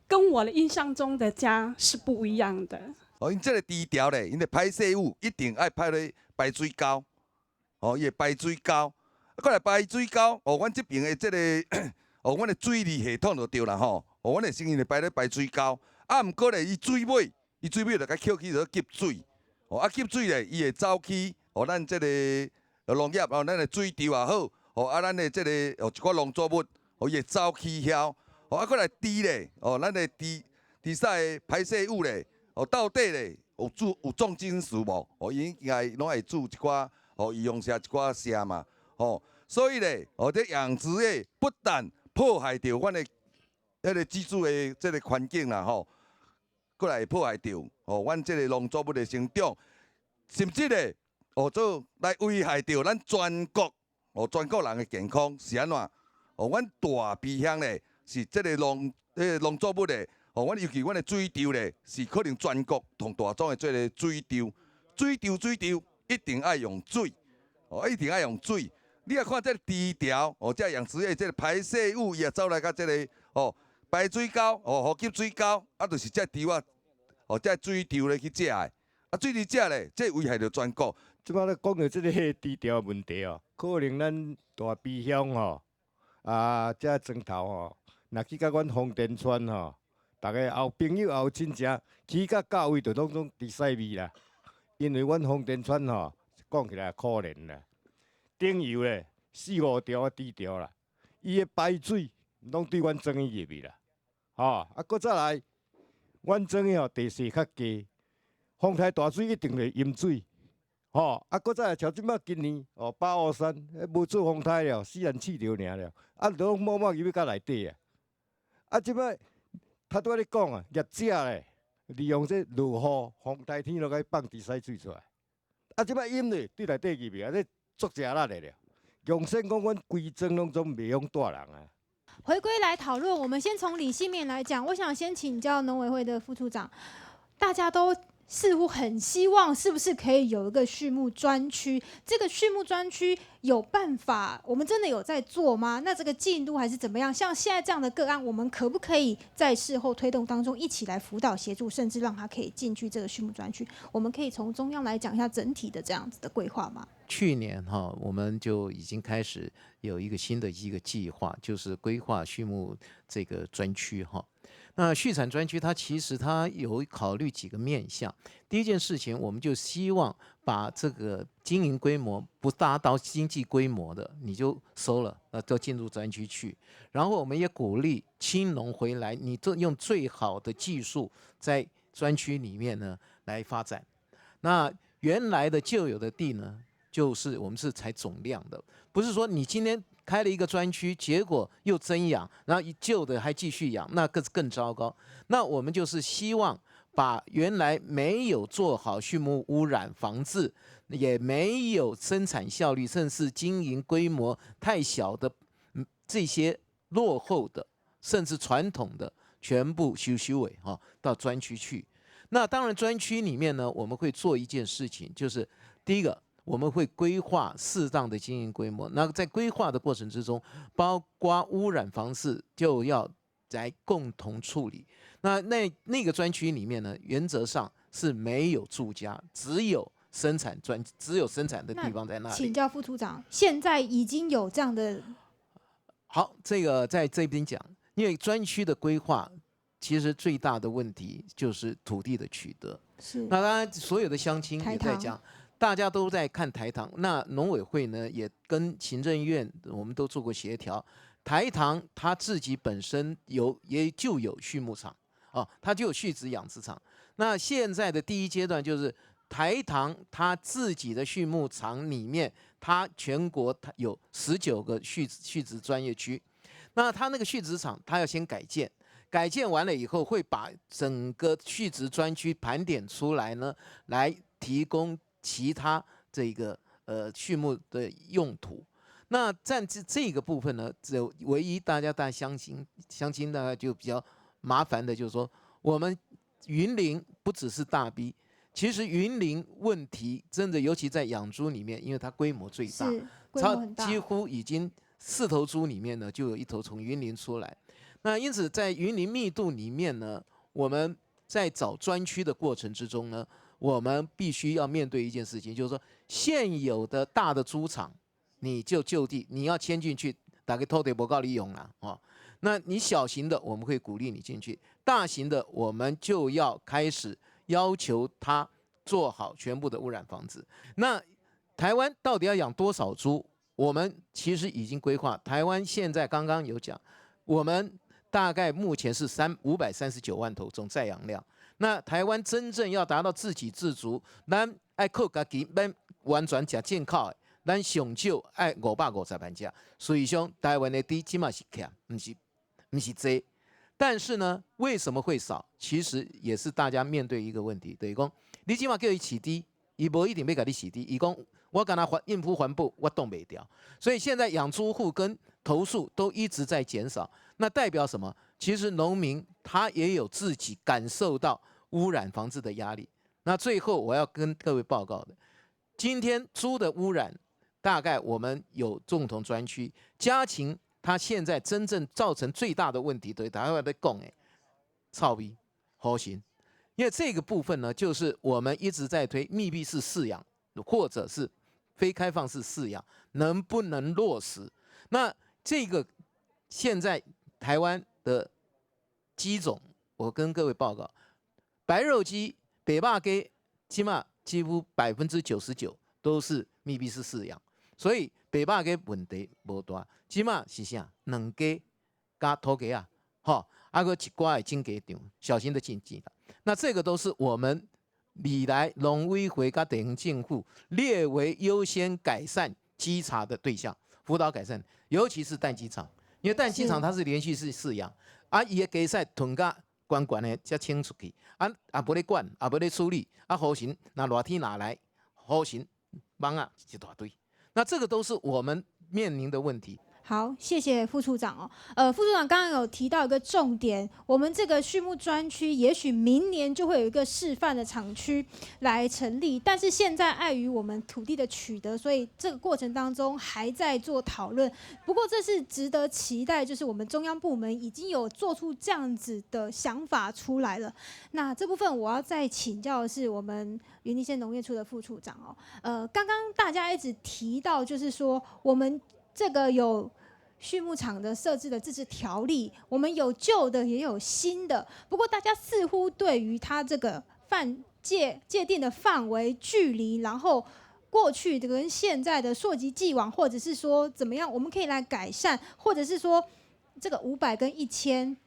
跟我的印象中的家是不一样的。哦，因这个低调咧，因的排泄物一定爱排咧排水沟，哦，伊会排水沟，过来排水沟，哦，阮这边的这个哦，阮的水利系统就对啦吼，哦，阮的先就排咧排水沟，啊，毋过咧，伊水尾就甲捡起就吸水，哦，啊，吸水咧，伊会走去，哦，咱这个农业哦，咱的水稻也好，哦，啊，咱的这个哦一寡农作物，哦，伊会走去遐，哦，啊，过来猪咧，哦，咱的猪屎的排泄物咧。哦，到底咧有重金属无？哦，因应该拢会注一寡哦，医用车一寡车嘛。哦，所以咧，哦，这养殖业不但破坏着阮的迄个居住的这个环境啦，吼，过来破坏着哦，阮这个农作物的成长，甚至咧，哦，做来危害着咱全国人的健康是安怎？哦，阮大鼻乡咧是这个农作物咧。哦，阮尤其阮的水稻咧，是可能全国同大宗的这个水稻，水稻一定爱用水，哦，一定爱用水。你啊看这个低调，哦，这养殖业这个排泄物，伊也走来到这个哦排水沟，哦，好吸水沟，啊，就是这稻啊，哦，这水稻咧去食的，啊，水稻食咧，这危害着全国。即摆咧讲到这个低调问题哦，可能咱大鼻乡吼，啊，这庄头吼，若去到阮丰田村吼。大家后朋友后亲戚去到位就拢伫屎味啦，因为阮丰田村吼讲起来可怜啦，顶游咧4、5条低调啦，伊的排水拢对阮庄园入去啦，吼啊，搁再来，阮庄园吼地势较低，风台大水一定会淹水，吼啊，搁再来像即摆今年哦8号山无做风台了，4人试着尔了，啊，拢默默入去到内底啊，啊，即摆。他拄仔咧讲啊，业者咧利用这落雨、风台天落去放滴屎水出来，啊，即摆淹咧对内底入去啊，这足食力咧了。用先讲，阮规庄拢总袂用大人啊。回归来讨论，我们先从理性面来讲，我想先请教农委会的副处长，大家都似乎很希望，是不是可以有一个畜牧专区？这个畜牧专区有办法，我们真的有在做吗？那这个进度还是怎么样？像现在这样的个案，我们可不可以在事后推动当中一起来辅导协助，甚至让他可以进去这个畜牧专区？我们可以从中央来讲一下整体的这样子的规划吗？去年哈，我们就已经开始有一个新的一个计划，就是规划畜牧这个专区哈。那畜产专区它其实它有考虑几个面向。第一件事情，我们就希望把这个经营规模不达到经济规模的，你就收了，都进入专区去。然后我们也鼓励青农回来，你都用最好的技术在专区里面呢来发展。那原来的旧有的地呢，就是我们是采总量的，不是说你今天开了一个专区，结果又增养，然后旧的还继续养，那更糟糕。那我们就是希望把原来没有做好畜牧污染防治，也没有生产效率，甚至经营规模太小的这些落后的，甚至传统的，全部修尾哈到专区去。那当然，专区里面呢，我们会做一件事情，就是第一个。我们会规划适当的经营规模，那在规划的过程之中，包括污染防治就要来共同处理。那个专区里面呢，原则上是没有住家，只有生产的地方在那里。请教副处长，现在已经有这样的。好，这个在这边讲，因为专区的规划，其实最大的问题就是土地的取得。是。那当然，所有的乡亲也在讲。大家都在看台糖，那农委会呢也跟行政院我们都做过协调。台糖它自己本身就有畜牧场哦，它就有畜殖养殖场。那现在的第一阶段就是台糖它自己的畜牧场里面，它全国它有19个畜殖专业区。那它那个畜殖场，它要先改建，改建完了以后会把整个畜殖专区盘点出来呢，来提供。其他这个畜牧的用途，那在这个部分呢，只有唯一大家相亲大概就比较麻烦的，就是说我们云林不只是大 B， 其实云林问题真的，尤其在养猪里面，因为它规模最大，它几乎已经4头猪里面呢就有1头从云林出来，那因此在云林密度里面呢，我们在找专区的过程之中呢，我们必须要面对一件事情，就是说现有的大的猪场，你就地，你要迁进去，大概土地不够你用啦，哦。那你小型的，我们会鼓励你进去；大型的，我们就要开始要求它做好全部的污染防治。那台湾到底要养多少猪？我们其实已经规划，台湾现在刚刚有讲，我们大概目前是539万头总在养量。那台湾真正要达到自给自足，咱爱靠家己，咱完全吃进口的，咱上少爱550万只。所以讲，台湾的猪起码是欠，不是多。但是呢，为什么会少？其实也是大家面对一个问题，等于讲，你起码叫伊饲猪，伊无一定要给你饲猪，伊讲我跟他应付环保，我动不掉。所以现在养猪户跟头数都一直在减少，那代表什么？其实农民他也有自己感受到污染防治的压力。那最后我要跟各位报告的，今天猪的污染，大概我们有共同专区，家禽它现在真正造成最大的问题，对台湾在讲的臭味、好腥，因为这个部分呢，就是我们一直在推密闭式饲养，或者是非开放式饲养，能不能落实？那这个现在台湾的鸡种，我跟各位报告，白肉鸡、北霸鸡，起码几乎99%都是密闭式饲养，所以北霸鸡问题无大，起码是啥？两鸡加土鸡啊，吼，还有一寡的金鸡场，小型的竞技的，那这个都是我们历来农委会跟地方政府列为优先改善鸡场的对象，辅导改善，尤其是蛋鸡场，因为蛋鸡场它是连续式饲养，伊的鸡屎囤甲管的才清出去，无咧管，无咧处理，雨神那热天哪来，雨神蚊啊一大堆，那这个都是我们面临的问题。好，谢谢副处长哦。副处长刚刚有提到一个重点，我们这个畜牧专区也许明年就会有一个示范的厂区来成立，但是现在碍于我们土地的取得，所以这个过程当中还在做讨论。不过这是值得期待，就是我们中央部门已经有做出这样子的想法出来了。那这部分我要再请教的是我们云林县农业处的副处长哦。刚刚大家一直提到，就是说我们这个有畜牧场的设置的自治条例，我们有旧的也有新的，不过大家似乎对于它这个界定的范围、距离，然后过去的跟现在的溯及既往，或者是说怎么样，我们可以来改善，或者是说这个500跟1000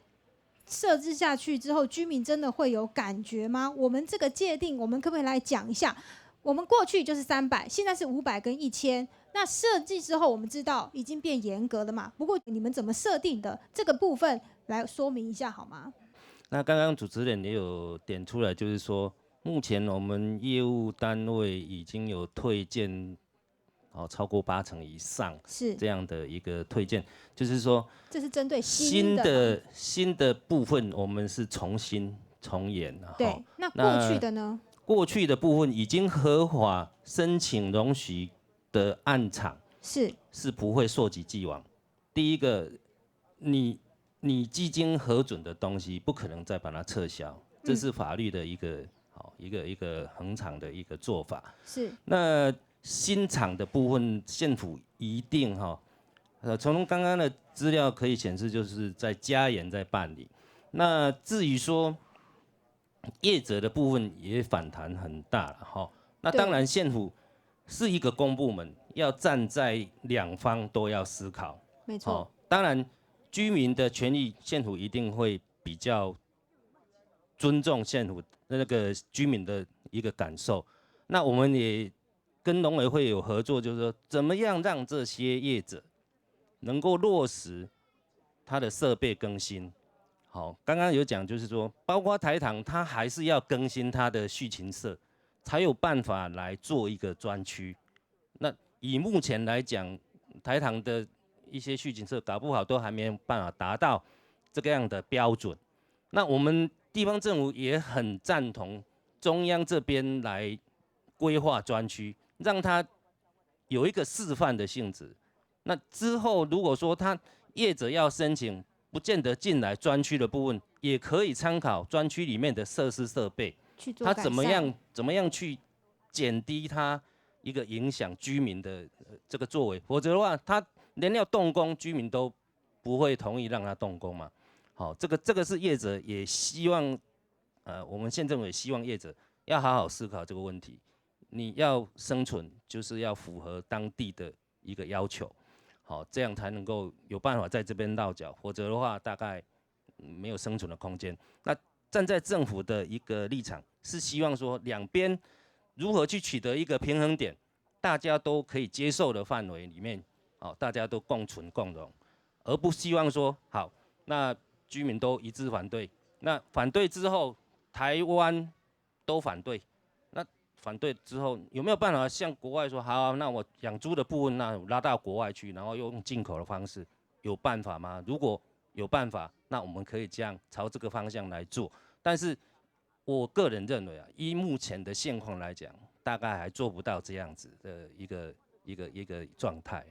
设置下去之后，居民真的会有感觉吗？我们这个界定，我们可不可以来讲一下？我们过去就是300，现在是500跟1000。那设计之后，我们知道已经变严格了嘛？不过你们怎么设定的这个部分来说明一下好吗？那刚刚主持人也有点出来，就是说目前我们业务单位已经有推荐，超过80%以上是这样的一个推荐，就是说这是针对新的部分，我们是重演了。对，那过去的呢？过去的部分已经合法申请容许的案场是不会溯及既往。第一个，你基金核准的东西不可能再把它撤销，这是法律的一个恒常的一个做法。是。那新厂的部分，县府一定从刚刚的资料可以显示，就是在加严在办理。那至于说业者的部分也反弹很大了那当然县府是一个公部门，要站在两方都要思考。没错。当然居民的权益，县府一定会比较尊重县府那个居民的一个感受。那我们也跟农委会有合作，就是说怎么样让这些业者能够落实他的设备更新。刚刚有讲，就是说，包括台糖，它还是要更新它的畜禽舍，才有办法来做一个专区。那以目前来讲，台糖的一些畜禽舍搞不好都还没有办法达到这个样的标准。那我们地方政府也很赞同中央这边来规划专区，让它有一个示范的性质。那之后如果说他业者要申请，不见得进来专区的部分，也可以参考专区里面的设施设备，它怎么样去减低它一个影响居民的这个作为，否则的话，它连要动工，居民都不会同意让它动工嘛。好，这个是业者也希望，我们县政府也希望业者要好好思考这个问题。你要生存，就是要符合当地的一个要求，好，这样才能够有办法在这边落脚，否则的话，大概没有生存的空间。那站在政府的一个立场，是希望说两边如何去取得一个平衡点，大家都可以接受的范围里面，好，大家都共存共荣，而不希望说好，那居民都一致反对，那反对之后，台湾都反对。反对之后有没有办法像国外说好，那我养猪的部分那拉到国外去，然后用进口的方式，有办法吗？如果有办法，那我们可以这样朝这个方向来做。但是我个人认为啊，依目前的现况来讲，大概还做不到这样子的一个状态。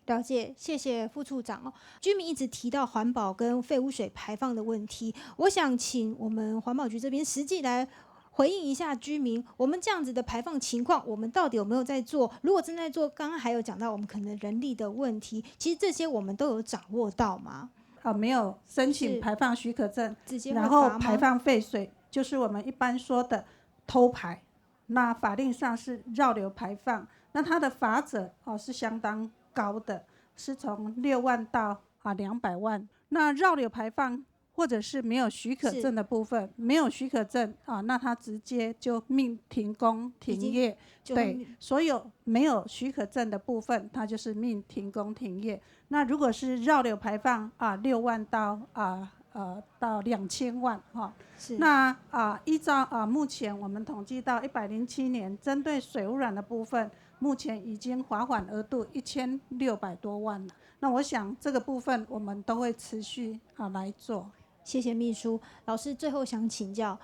了解，谢谢副处长哦。居民一直提到环保跟废污水排放的问题，我想请我们环保局这边实际来回应一下居民，我们这样子的排放情况，我们到底有没有在做？如果正在做，刚刚还有讲到我们可能人力的问题，其实这些我们都有掌握到吗？没有申请排放许可证，直接然后排放废水，就是我们一般说的偷排。那法令上是绕流排放，那它的罚则是相当高的，是从6万到200万。那绕流排放或者是没有许可证的部分，没有许可证那它直接就命停工停业。对，所有没有许可证的部分，它就是命停工停业。那如果是绕流排放6万到2000万那依照目前我们统计到107年，针对水污染的部分，目前已经罚款额度1600多万了。那我想这个部分我们都会持续来做。谢谢秘书老师。最后想请教，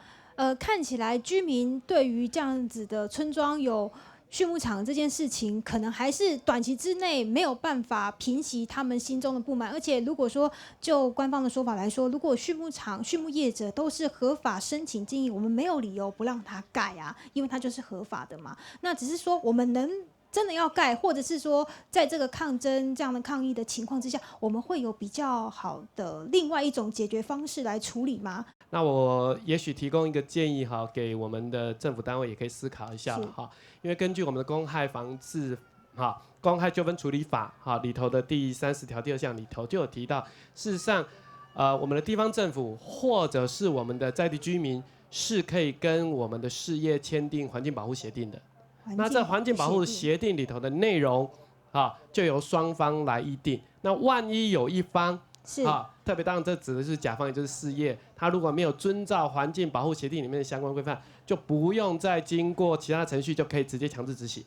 看起来居民对于这样子的村庄有畜牧场这件事情，可能还是短期之内没有办法平息他们心中的不满。而且如果说就官方的说法来说，如果畜牧场、畜牧业者都是合法申请经营，我们没有理由不让他盖啊，因为他就是合法的嘛。那只是说我们能真的要盖，或者是说在这个抗争这样的抗议的情况之下，我们会有比较好的另外一种解决方式来处理吗？那我也许提供一个建议给我们的政府单位也可以思考一下了因为根据我们的公害防治公害纠纷处理法里头的第30条第2项里头就有提到，事实上我们的地方政府或者是我们的在地居民是可以跟我们的事业签订环境保护协定的。那这环境保护协定里头的内容就由双方来议定。那万一有一方特别当然这指的是甲方，也就是事业，他如果没有遵照环境保护协定里面的相关规范，就不用再经过其他程序，就可以直接强制执行。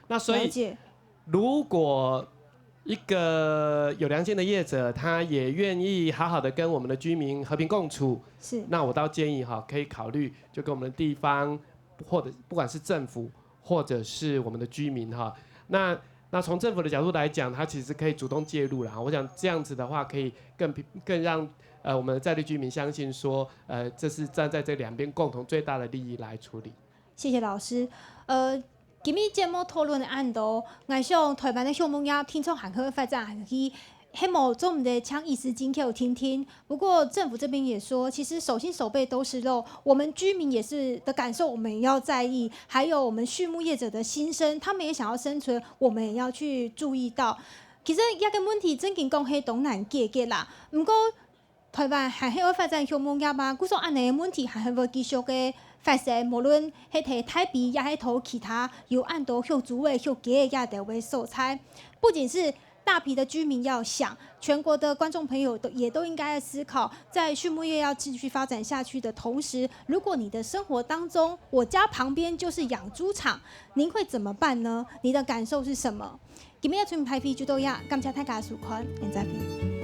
那所以如果一个有良心的业者，他也愿意好好的跟我们的居民和平共处，那我倒建议可以考虑就跟我们的地方或者不管是政府或者是我们的居民那从政府的角度来讲，它其实可以主动介入了。我想这样子的话，可以更让我们的在地居民相信说，这是站在这两边共同最大的利益来处理。谢谢老师。今日节目讨论的案度，我想台湾的项目业听从韩科发展去。希望做我们的请医师今天有听听。不过政府这边也说，其实手心手背都是肉，我们居民也是的感受，我们也要在意。还有我们畜牧业者的心声，他们也想要生存，我们也要去注意到。其实一个问题，真经讲係都难解決啦。不過台灣還係會發展項目業嘛，故所安尼嘅問題還係會繼續嘅發生，無論係睇台幣，也係睇其他有按到向主委、向企業也都會受災。不僅是大批的居民要想，全国的观众朋友也都应该思考，在畜牧业要继续发展下去的同时，如果你的生活当中，我家旁边就是养猪场，您会怎么办呢？你的感受是什么？今日的村民派飞就到呀，感谢大家收看，现在飞。